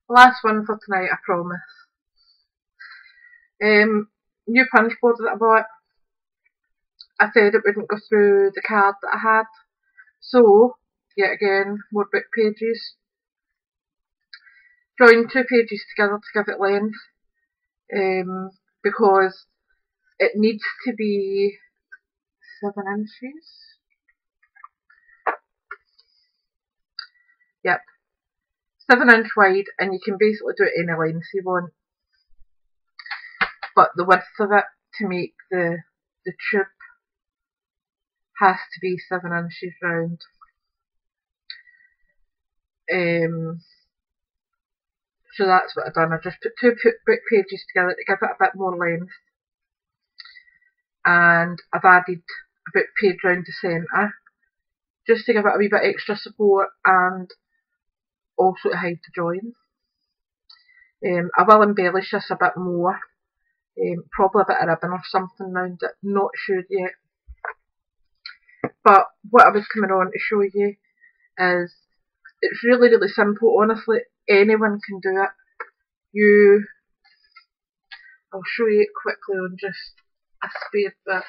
Last one for tonight, I promise. New punch board that I bought. I said it wouldn't go through the card that I had. So, yet again, more book pages. Join 2 pages together to give it length. Because it needs to be 7 inches. Yep. 7-inch wide, and you can basically do it any length you want. But the width of it to make the tube has to be 7 inches round. So that's what I've done. I just put 2 book pages together to give it a bit more length. And I've added a book page round the centre, just to give it a wee bit extra support and also to hide the joins. I will embellish this a bit more. Probably a bit of ribbon or something around it, not sure yet. But what I was coming on to show you is it's really, really simple. Honestly, anyone can do it. I'll show you it quickly on just a spare bit.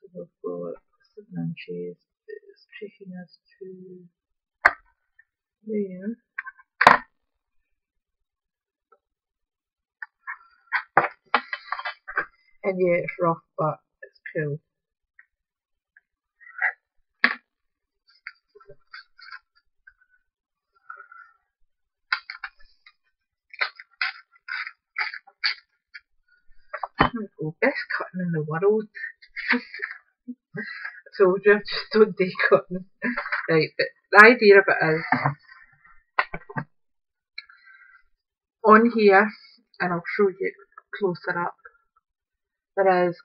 So we've got 7 inches. It's taking us to there. And yeah, it's rough, but it's cool. There we go, best cutting in the world. I told you, I just don't do cutting. Right, but the idea of it is, on here, and I'll show you closer up, there is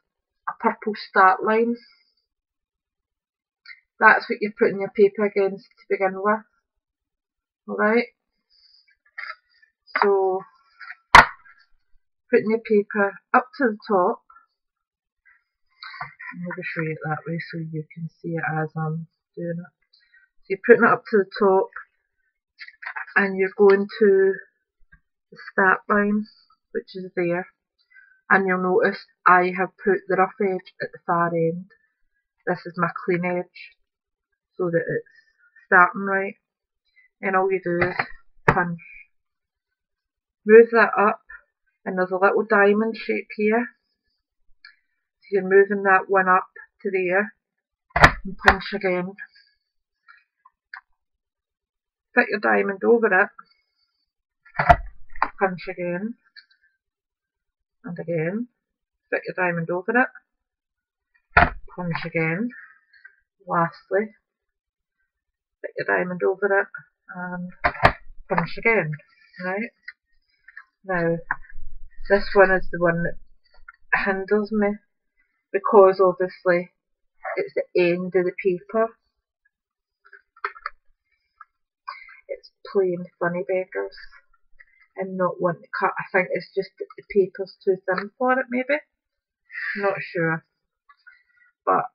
a purple start line. That's what you're putting your paper against to begin with. Alright? So, putting your paper up to the top. I'm going to show you it that way so you can see it as I'm doing it. So you're putting it up to the top and you're going to the start line, which is there. And you'll notice I have put the rough edge at the far end. This is my clean edge, so that it's starting right. And all you do is punch. Move that up, and there's a little diamond shape here. So you're moving that one up to there, and punch again. Fit your diamond over it, punch again, and again. Fit your diamond over it, punch again. Lastly, fit your diamond over it, and punch again. Right? Now, this one is the one that hinders me, because obviously it's the end of the paper. It's playing funny beggars and not wanting to cut. I think it's just that the paper's too thin for it, maybe. Not sure. But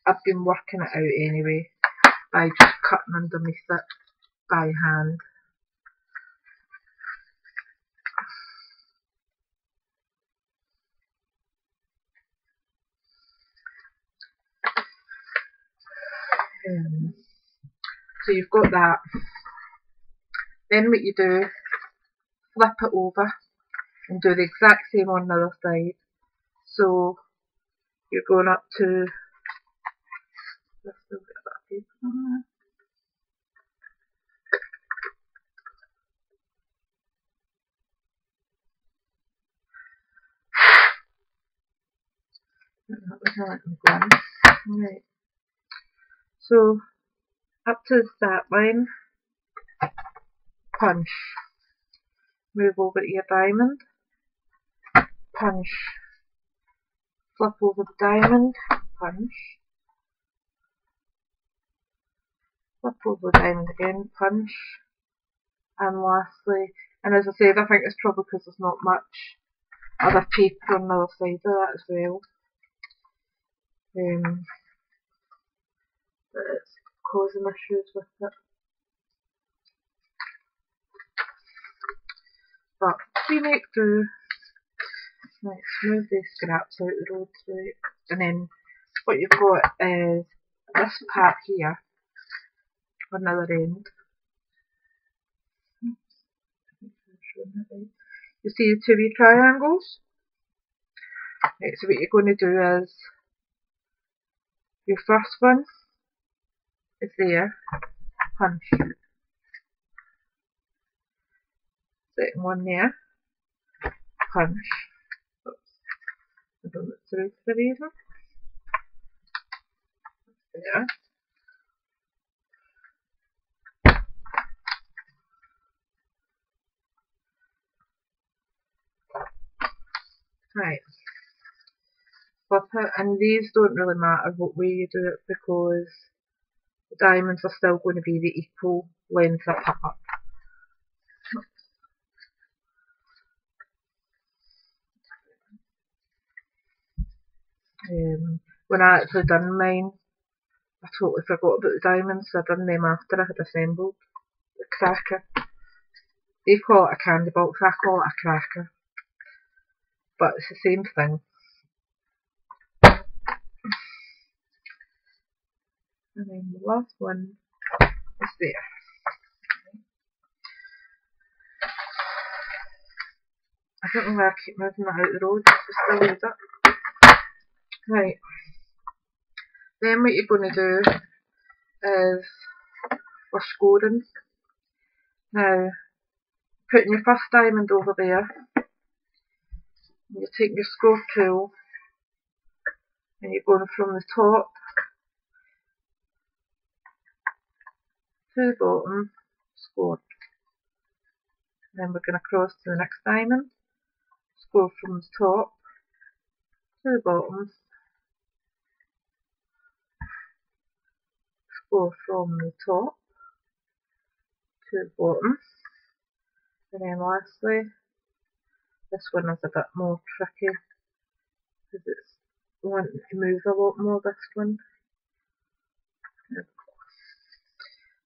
I've been working it out anyway by just cutting underneath it by hand. So you've got that. Then what you do, flip it over and do the exact same on the other side. So you're going up to, let's still get that paper on there. That was not letting me go in. Right. So up to the start line, punch. Move over to your diamond, punch. Flip over the diamond, punch. Flip over the diamond again, punch. And lastly, and as I said, I think it's probably because there's not much other paper on the other side of that as well. that it's causing issues with it. But we make do. Right, move these scraps out the road, right? And then what you've got is this part here on the other end. You see the two wee triangles? Right, so what you're going to do is your first one is there, punch. Second one there, punch. Oops, I don't look through the reason. There. Right. Flip it, and these don't really matter what way you do it because the diamonds are still going to be the equal length apart. When I actually done mine, I totally forgot about the diamonds, so I done them after I had assembled the cracker. They call it a candy box, I call it a cracker. But it's the same thing. And then the last one is there. I don't know why I keep moving that out the road, just to still use it. Right. Then what you're going to do is we're scoring. Now, putting your first diamond over there, you're taking your score tool and you're going from the top to the bottom, scored. Then we're going to cross to the next diamond, score from the top to the bottom, score from the top to the bottom, and then lastly, this one is a bit more tricky because it's wanting to move a lot more, this one.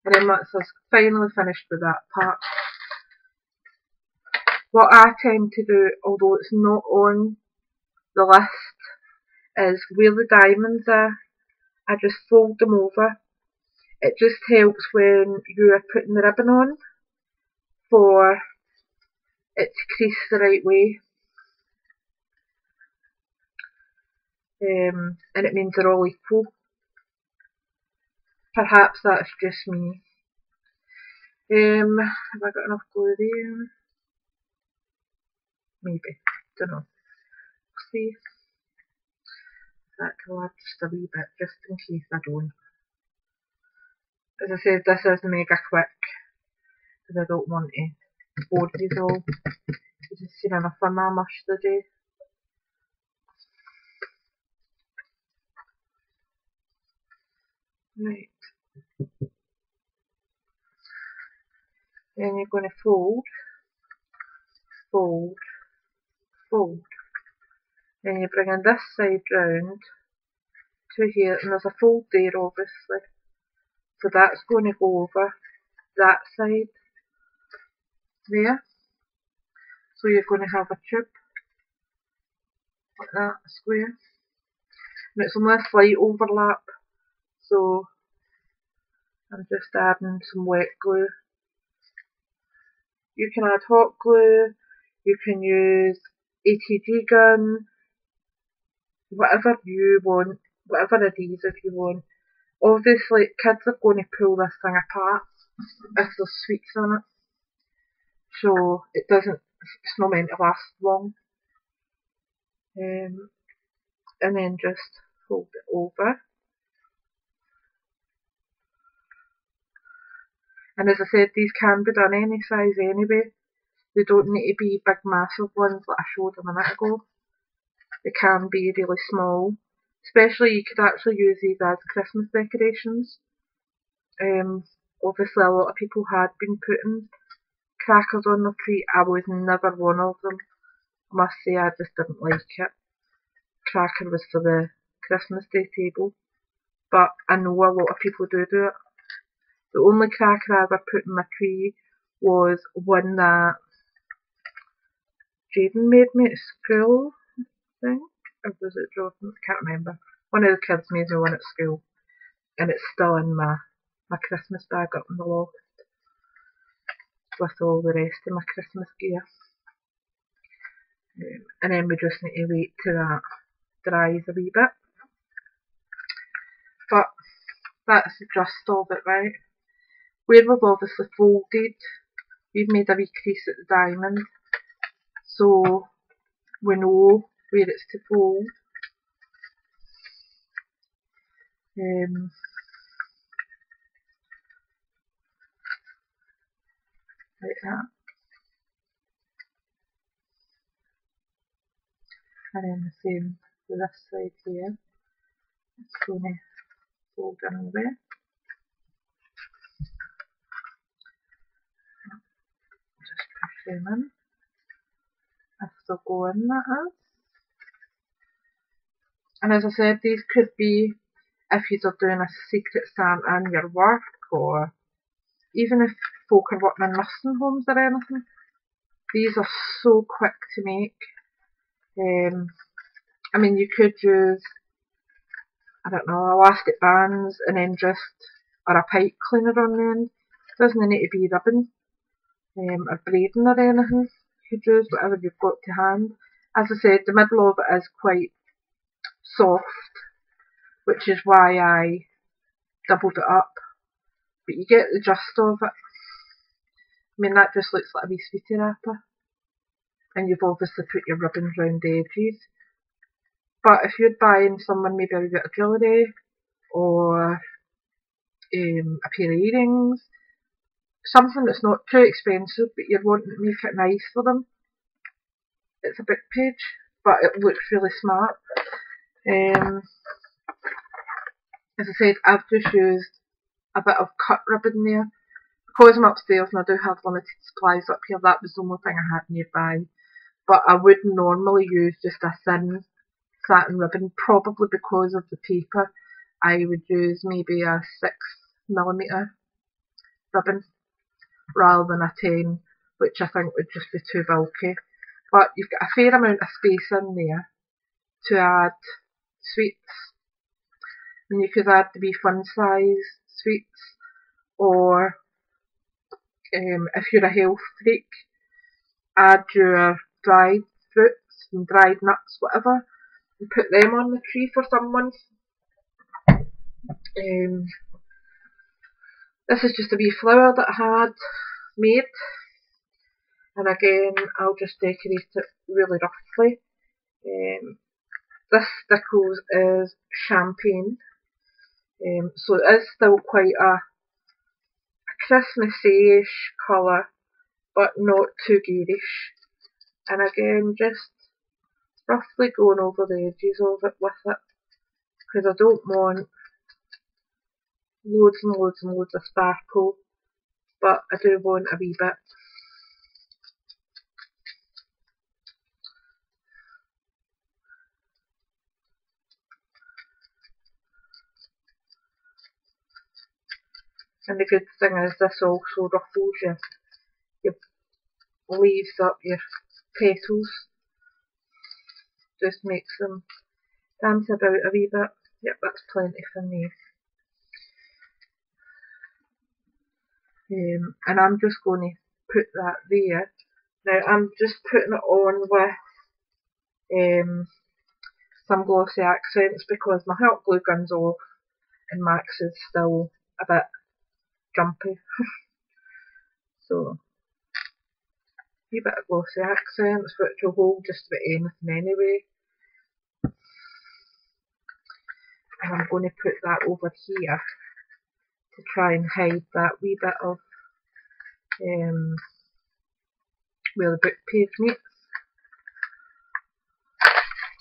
And then that's us finally finished with that part. What I tend to do, although it's not on the list, is where the diamonds are, I just fold them over. It just helps when you are putting the ribbon on for it to crease the right way. And it means they're all equal. Perhaps that's just me. Have I got enough glue there? Maybe. Don't know. See. That will add just a wee bit, just in case I don't. As I said, this is mega quick, because I don't want to bore you all. You've just seen enough of my mush today. Right. Then you're going to fold, fold, fold. Then you're bringing this side round to here, and there's a fold there obviously. So that's going to go over that side there. So you're going to have a tube like that, a square. And it's only a slight overlap, so I'm just adding some wet glue. You can add hot glue, you can use ATG gun, whatever you want, whatever adhesive you want. Obviously kids are going to pull this thing apart if there's sweets in it, so it's not meant to last long. And then just fold it over. And as I said, these can be done any size anyway. They don't need to be big massive ones like I showed a minute ago. They can be really small. Especially you could actually use these as Christmas decorations. Obviously a lot of people had been putting crackers on the tree. I was never one of them. I must say I just didn't like it. Cracker was for the Christmas Day table, but I know a lot of people do it. The only cracker I ever put in my tree was one that Jaden made me at school, I think. Or was it Jordan? I can't remember. One of the kids made me one at school. And it's still in my Christmas bag up in the loft with all the rest of my Christmas gear. And then we just need to wait till that dries a wee bit. But that's the gist of it, right? Where we've obviously folded, we've made a wee crease at the diamond, so we know where it's to fold. Like that. And then the same with this side here. It's going to fold in a bit. Just push them in. If they'll go in, that is. And as I said, these could be if you're doing a Secret Santa in your work, or even if folk are working in nursing homes or anything. These are so quick to make. I mean, you could use, I don't know, elastic bands and then just, or a pipe cleaner on the end. It doesn't need to be ribbon or braiding or anything. You could use whatever you've got to hand. As I said, the middle of it is quite soft, which is why I doubled it up. But you get the gist of it. I mean, that just looks like a wee sweetie wrapper. And you've obviously put your ribbons round the edges. But if you're buying someone maybe a wee bit of jewellery, or a pair of earrings, something that's not too expensive but you're wanting to make it nice for them, it's a book page, but it looks really smart. As I said, I've just used a bit of cut ribbon there. Because I'm upstairs and I do have limited supplies up here, that was the only thing I had nearby. But I would normally use just a thin satin ribbon, probably because of the paper. I would use maybe a 6mm ribbon rather than a 10, which I think would just be too bulky. But you've got a fair amount of space in there to add sweets. And you could add the wee fun size sweets, or if you're a health freak, add your dried fruits and dried nuts, whatever, and put them on the tree for someone. This is just a wee flower that I had made, and again I'll just decorate it really roughly. This Stickles is champagne, so it is still quite a Christmassy-ish colour, but not too garish. And again, just roughly going over the edges of it with it, because I don't want loads and loads and loads of sparkle, but I do want a wee bit. And the good thing is this also ruffles your leaves up, your petals. Just makes them dance about a wee bit. Yep, that's plenty for me. And I'm just going to put that there. Now I'm just putting it on with some glossy accents because my hot glue gun's off and Max is still a bit jumpy. So, a wee bit of glossy accents, which will hold just about anything anyway. And I'm going to put that over here to try and hide that wee bit of where the book page meets.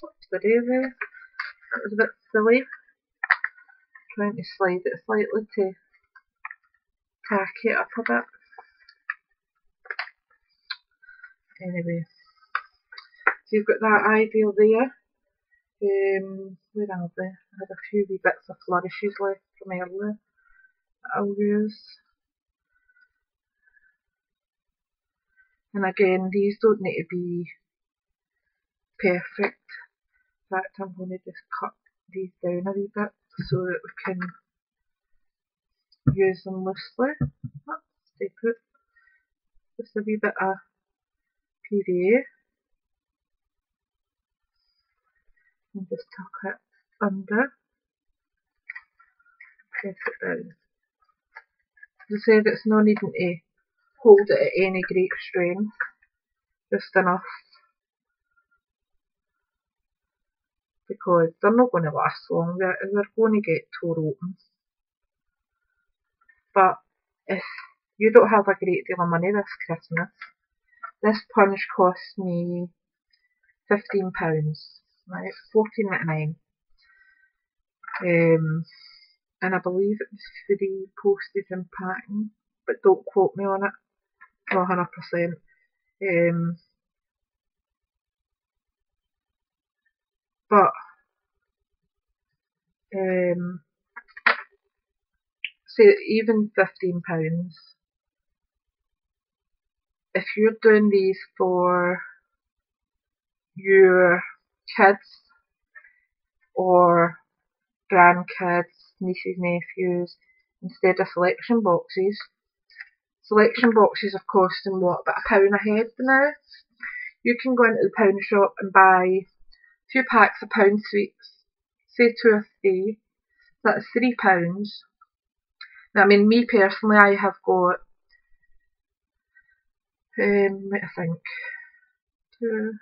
What's the day there? That was a bit silly. Trying to slide it slightly to tack it up a bit. Anyway, so you've got that ideal there. Where are they? I had a few wee bits of flourishes left from earlier that I'll use. And again, these don't need to be perfect. In fact, I'm going to just cut these down a wee bit so that we can use them loosely. Stay put. Just a wee bit of PVA. And just tuck it under. Press it down. As I said, it's not needing to hold it at any great strength. Just enough. Because they're not going to last long. They're going to get tore open. But if you don't have a great deal of money this Christmas, this punch cost me £15, right? £14.99. And I believe it was free postage and packing, but don't quote me on it, not 100%. But say even £15, if you're doing these for your kids or grandkids, nieces, nephews, instead of selection boxes. Selection boxes are costing what, about £1 a head now? You can go into the pound shop and buy a few packs of pound sweets, say 2 or 3, that's £3. Now, I mean, me personally, I have got, let me think, 2,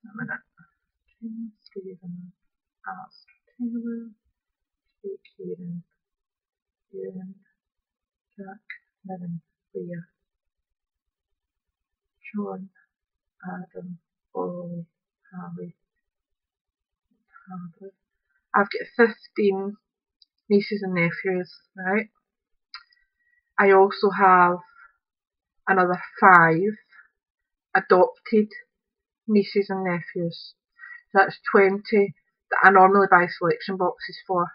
a minute, Stephen, Alistair Taylor, Jake Kieran, Ewan, Jack, Nevin, Leah, Sean, Adam, Ollie, Harley, Harley. I've got 15 nieces and nephews, right? I also have another 5 adopted nieces and nephews. That's 20 that I normally buy selection boxes for.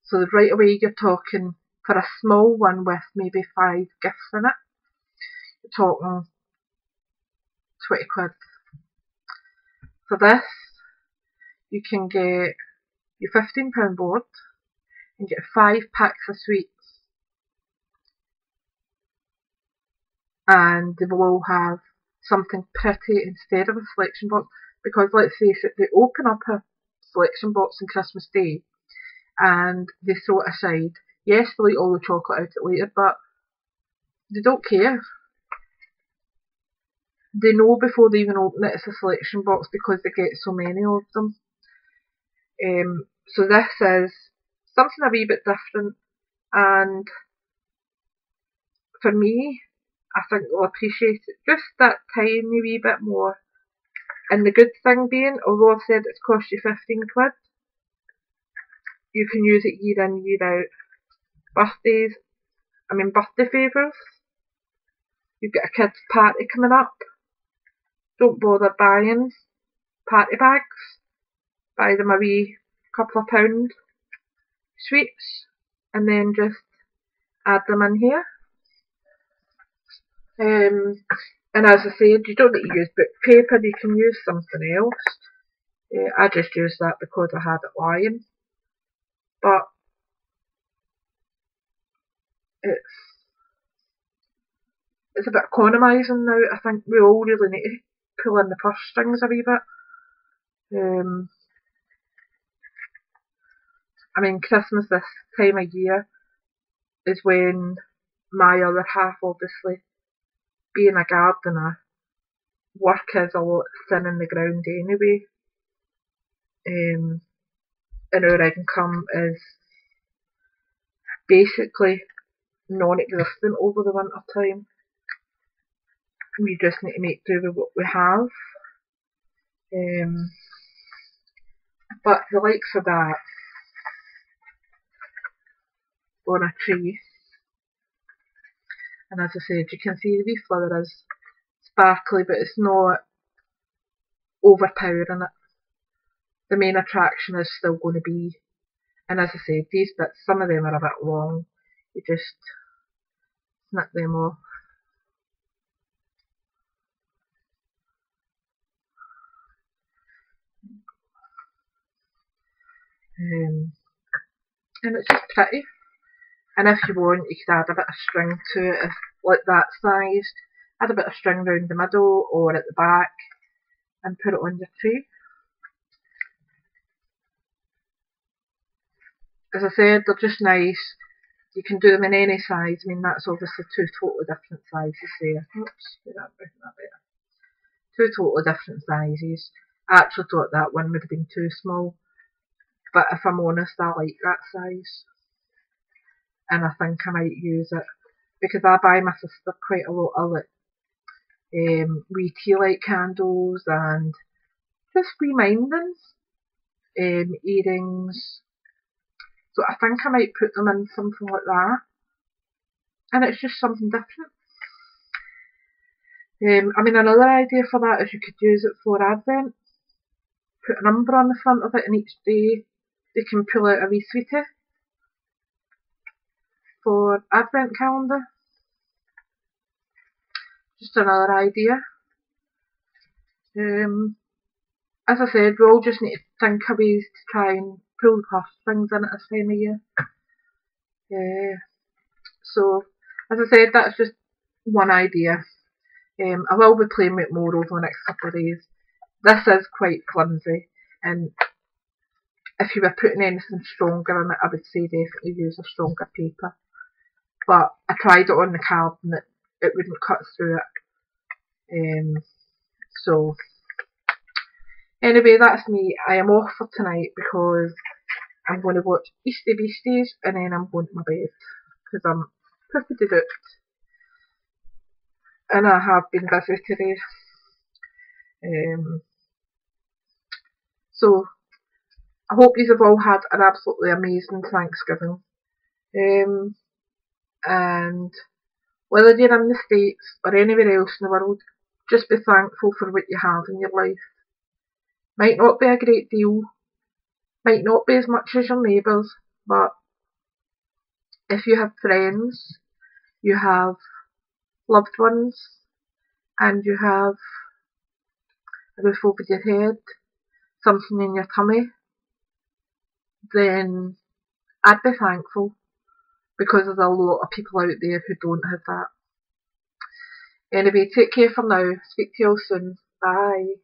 So right away you're talking, for a small one with maybe 5 gifts in it, you're talking 20 quid. For this, you can get your £15 board and get 5 packs of sweets. And they will all have something pretty instead of a selection box. Because let's face it, they open up a selection box on Christmas Day and they throw it aside. Yes, they'll eat all the chocolate out it later, but they don't care. They know before they even open it it's a selection box because they get so many of them. So this is something a wee bit different, and for me, I think they'll appreciate it just that tiny wee bit more. And the good thing being, although I've said it's cost you 15 quid, you can use it year in, year out. Birthday favours. You've got a kids' party coming up. Don't bother buying party bags. Buy them a wee couple of £1 sweets and then just add them in here. And as I said, you don't need to use book paper, you can use something else. I just used that because I had it lying. But it's a bit economising now. I think we all really need to pull in the purse strings a wee bit. I mean, Christmas this time of year is when my other half, obviously, being a gardener, work is a lot thin in the ground anyway. And our income is basically non-existent over the winter time. We just need to make do with what we have. But the likes of that on a tree, and as I said, you can see the wee flower is sparkly, but it's not overpowering it. The main attraction is still going to be, and as I said, these bits, some of them are a bit long, you just snip them off. And it's just pretty. And if you want, you could add a bit of string to it, if, like that size. Add a bit of string around the middle or at the back and put it on your tree. As I said, they're just nice. You can do them in any size. I mean, that's obviously two totally different sizes there. Oops, do that better. Two totally different sizes. I actually thought that one would have been too small. But if I'm honest, I like that size. And I think I might use it. Because I buy my sister quite a lot of wee tea light candles and just remindings. Earrings. So I think I might put them in something like that. And it's just something different. I mean, another idea for that is you could use it for Advent. Put a number on the front of it, and each day they can pull out a wee sweetie for Advent calendar. Just another idea. As I said, we all just need to think of ways to try and pull the purse strings in at this time of year. So, as I said, that's just one idea. I will be playing with more over the next couple of days. This is quite clumsy, and if you were putting anything stronger in it, I would say definitely use a stronger paper. But I tried it on the card and it wouldn't cut through it. So, anyway, that's me. I am off for tonight because I'm going to watch Eastie Beasties and then I'm going to my bed because I'm pretty out. And I have been busy today. So, I hope you have all had an absolutely amazing Thanksgiving. And whether you're in the States or anywhere else in the world, just be thankful for what you have in your life. Might not be a great deal, might not be as much as your neighbours, but if you have friends, you have loved ones, and you have a roof over your head, something in your tummy, then I'd be thankful, because there's a lot of people out there who don't have that. Anyway, take care for now. Speak to you all soon. Bye.